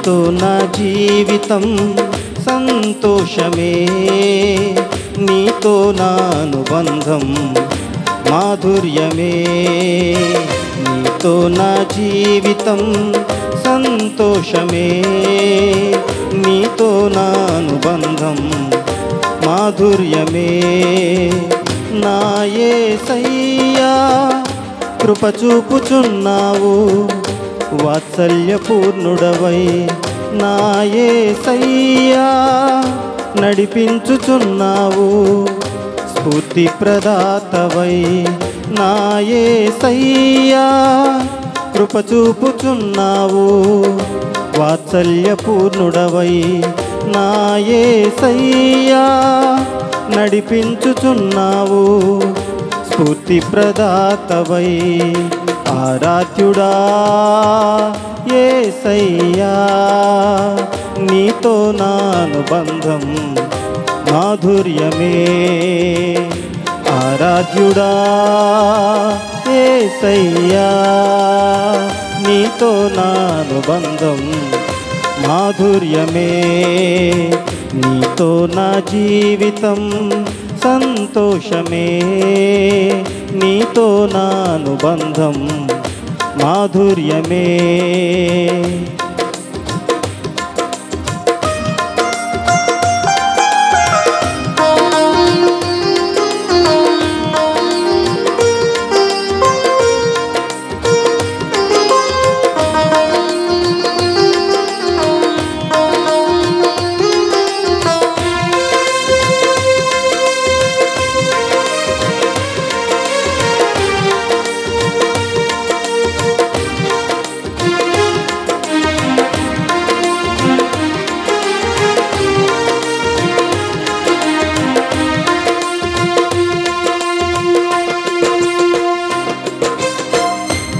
నీతో నా జీవితం సంతోషమే, నీతో నా అనుబంధం మాధుర్యమే. నీతో నా జీవితం సంతోషమే, నీతో నా అనుబంధం మాధుర్యమే. నా యేసయ్యా కృప చూపుచున్నావు, వాత్సల్యపూర్ణుడవై నా యేసయ్యా నడిపించుచున్నావు, స్ఫూర్తి ప్రదాతవై నా యేసయ్యా కృప చూపుచున్నావు, వాత్సల్యపూర్ణుడవై నా యేసయ్యా నడిపించుచున్నావు, స్ఫూర్తి ప్రదాతవై. ఆరాధ్యుడా యేసయ్యా నీతో నా అనుబంధం మాధుర్యమే. ఆరాధ్యుడా యేసయ్యా నీతో నా అనుబంధం మాధుర్యమే. నీతో నా జీవితం సంతోషమే, నీతో నా అనుబంధం మాధుర్యమే.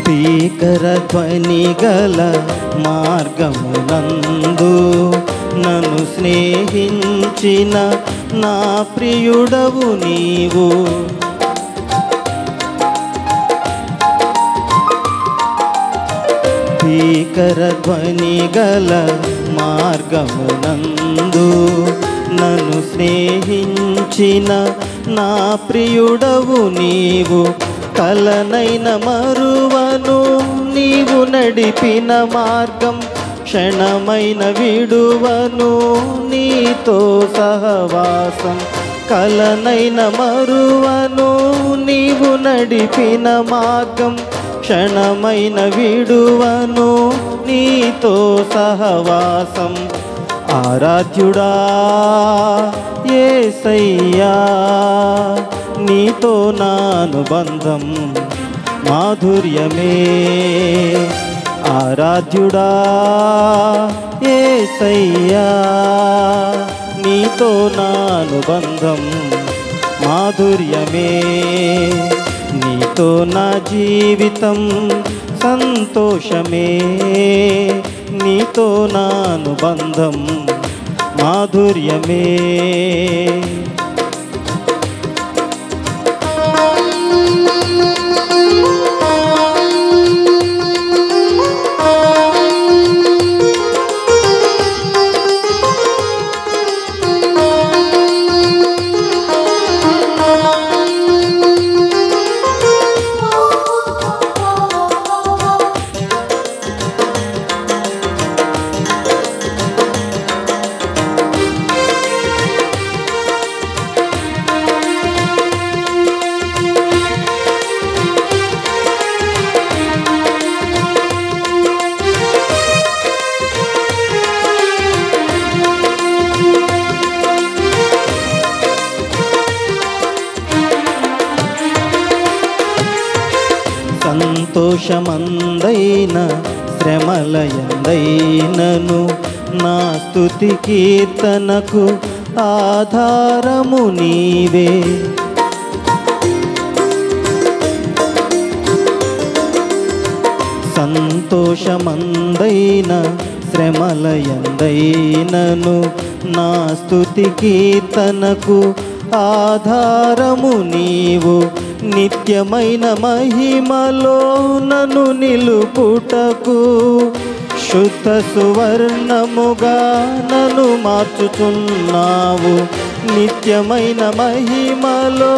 భీకర ధ్వని గల మార్గమునందు నన్ను స్నేహించిన నా ప్రియుడవు నీవు. భీకర ధ్వని గల మార్గమునందు నన్ను స్నేహించిన నా ప్రియుడవు నీవు. కలనైన మరువను నీవు నడిపిన మార్గం, క్షణమైన విడువను నీతో సహవాసం. కలనైన మరువను నీవు నడిపిన మార్గం, క్షణమైన విడువను నీతో సహవాసం. ఆరాధ్యుడా యేసయ్యా నీతో నా అనుబంధం మాధుర్యమే. ఆరాధ్యుడా యేసయ్యా నీతో నా అనుబంధం మాధుర్యమే. నీతో నా జీవితం సంతోషమే, నీతో నా అనుబంధం మాధుర్యమే. సంతోషమందైన శ్రమలయందైనను నా స్తుతి కీర్తనకు ఆధారము నీవే. సంతోషమందైన శ్రమలయందైనను నా స్తుతి కీర్తనకు ఆధారము నీవు. నిత్యమైన మహిమలో నన్ను నిలుపుటకు శుద్ధ సువర్ణముగా నన్ను మార్చుచున్నావు. నిత్యమైన మహిమలో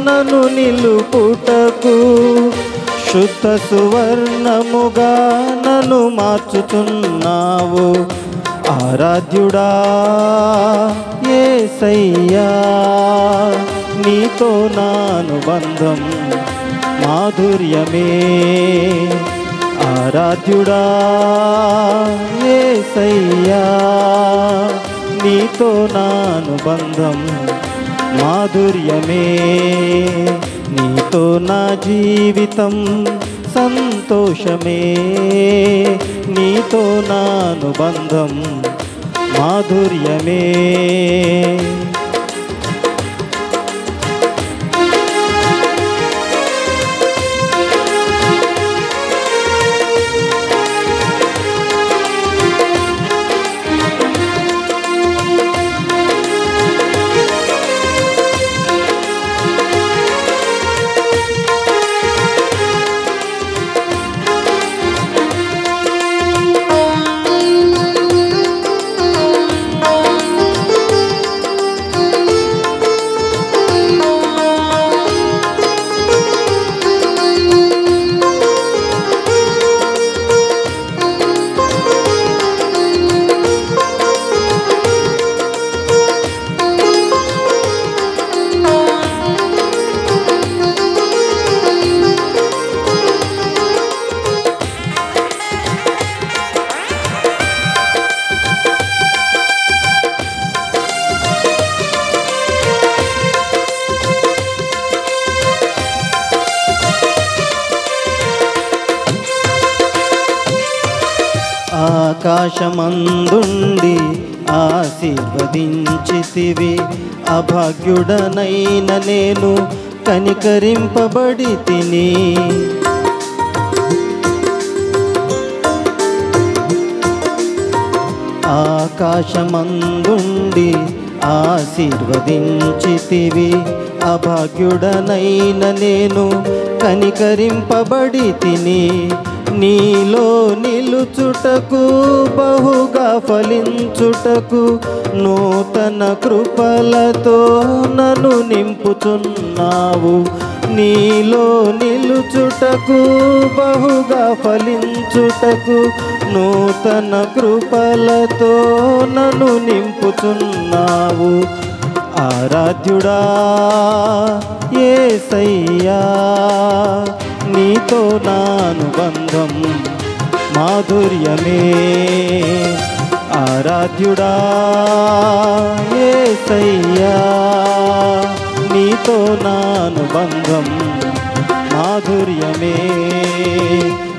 నన్ను నిలుపుటకు శుద్ధ సువర్ణముగా నన్ను మార్చుచున్నావు. ఆరాధ్యుడా యేసయ్యా, నీతో నా అనుబంధం మాధుర్యమే. ఆరాధ్యుడా యేసయ్యా, నీతో నా అనుబంధం మాధుర్యమే. నీతో నా జీవితం సంతోషమే. నీతో నా అనుబంధం మాధుర్యమే. ఆకాశమందుండి ఆశీర్వదించితివి. అభాగ్యుడనైన నేను కనికరింపబడి తిని. ఆకాశమందుండి ఆశీర్వదించితివి. అభాగ్యుడనైన నేను కనికరింపబడి తిని. నీలో నిలుచుటకు బహుగా ఫలించుటకు నూతన కృపలతో నన్ను నింపుచున్నావు. నీలో నిలుచుటకు బహుగా ఫలించుటకు నూతన కృపలతో నన్ను నింపుచున్నావు. ఆరాధ్యుడా యేసయ్యా, నీతో నా అనుబంధం మాధుర్యమే. ఆరాధ్యుడా యేసయ్యా, నీతో నా అనుబంధం మాధుర్యమే.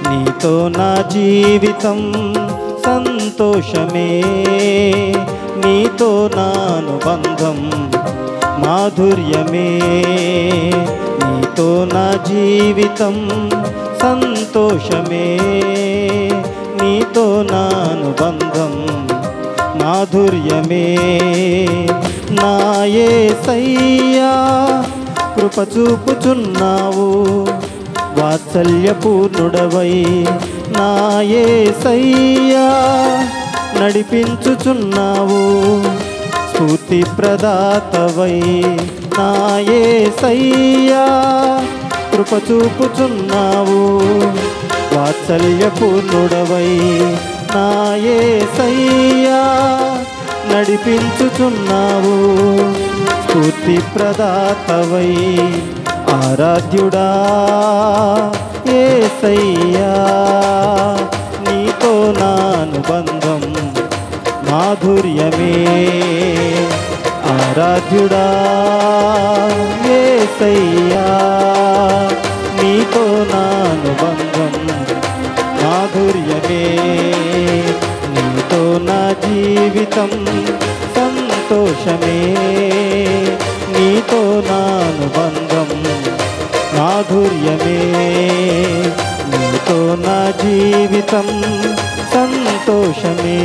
నీతో నా జీవితం సంతోషమే. నీతో నా అనుబంధం మాధుర్యమే. నీతో నా జీవితం సంతోషమే. నీతో నా అనుబంధం మాధుర్యమే. నా యేసయ్యా, కృప చూపుచున్నావు వాత్సల్యపూర్ణుడవై. నా యేసయ్యా, నడిపించుచున్నావు స్ఫూర్తి ప్రదాతవై. నా యేసయ్యా, కృప చూపుచున్నావు వాత్సల్యపూర్ణుడవై. నా యేసయ్యా, నడిపించుచున్నావు స్ఫూర్తి ప్రదాతవై. ఆరాధ్యుడా యేసయ్యా, నీతో నా అనుబంధం మాధుర్యమే. ఆరాధ్యుడా యేసయ్యా, నీతో నా అనుబంధం మాధుర్యమే. నీతో నా జీవితం సంతోషమే. నీతో నా అనుబంధం మాధుర్యమే. నీతో నా జీవితం సంతోషమే.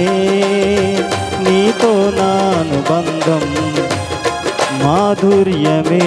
నీతో నా అనుబంధం మాధుర్యమే.